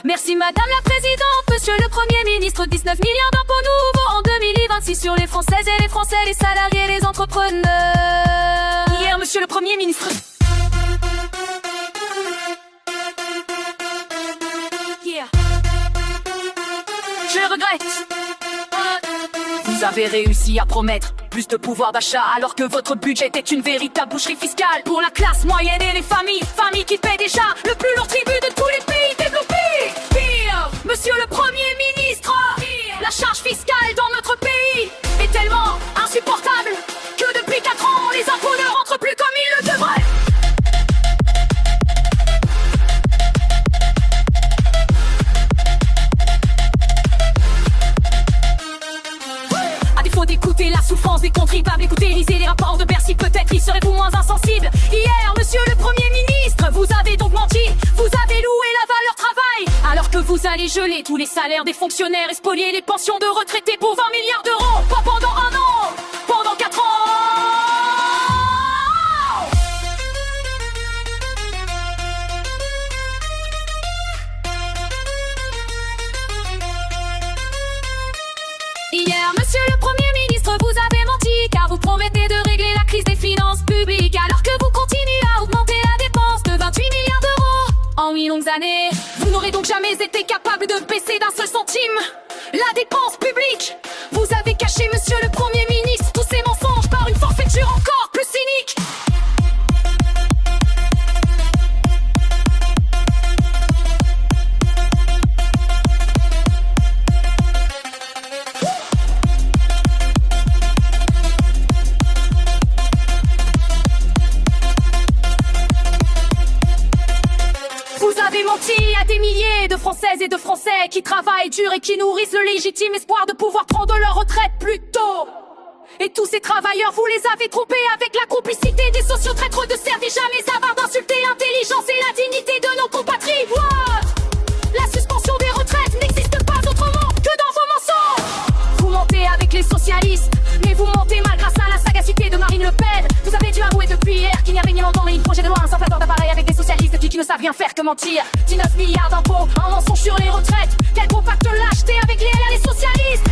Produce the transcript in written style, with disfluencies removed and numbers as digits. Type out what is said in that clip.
Merci Madame la Présidente, Monsieur le Premier ministre. 19 milliards d'impôts nouveaux en 2026 sur les Françaises et les Français, les salariés, les entrepreneurs. Hier, Monsieur le Premier ministre. Yeah. Je le regrette. Vous avez réussi à promettre plus de pouvoir d'achat alors que votre budget est une véritable boucherie fiscale pour la classe moyenne et les familles qui paient déjà le plus lourd tribut de tous les pays développés. Pire, Monsieur le Premier ministre, la charge fiscale dans notre pays est tellement insupportable que depuis 4 ans, les impôts ne rentrent plus comme ils le devraient. D'écouter la souffrance des contribuables, écoutez, lisez les rapports de Bercy, peut-être y serez-vous moins insensible. Hier, Monsieur le Premier ministre, vous avez donc menti, vous avez loué la valeur travail, alors que vous allez geler tous les salaires des fonctionnaires et spolier les pensions de retraités pour 20 milliards d'euros, pas pendant 1 an, pendant 4 ans. Hier, Monsieur le Premier ministre, vous avez menti, car vous promettez de régler la crise des finances publiques, alors que vous continuez à augmenter la dépense de 28 milliards d'euros en 8 longues années. Vous n'aurez donc jamais été capable de baisser d'un seul centime la dépense publique. Vous avez caché, Monsieur le Premier ministre, tous ces mensonges par une forfaiture encore plus cynique. Vous avez menti à des milliers de Françaises et de Français qui travaillent dur et qui nourrissent le légitime espoir de pouvoir prendre leur retraite plus tôt. Et tous ces travailleurs, vous les avez trompés avec la complicité des sociotraîtres de service, jamais avare d'insulter l'intelligence et la dignité de nos compatriotes. La suspension des retraites n'existe pas autrement que dans vos mensonges. Vous mentez avec les socialistes, mais vous mentez mal grâce à la sagacité de Marine Le Pen. Vous avez dû avouer depuis hier qu'il n'y avait ni longtemps ni projet de loi, un simple accord d'appareil avec des socialistes qui ne savent rien faire que mentir. 19 milliards d'impôts, un mensonge sur les retraites. Quel beau pacte lâcheté avec les LR, les socialistes.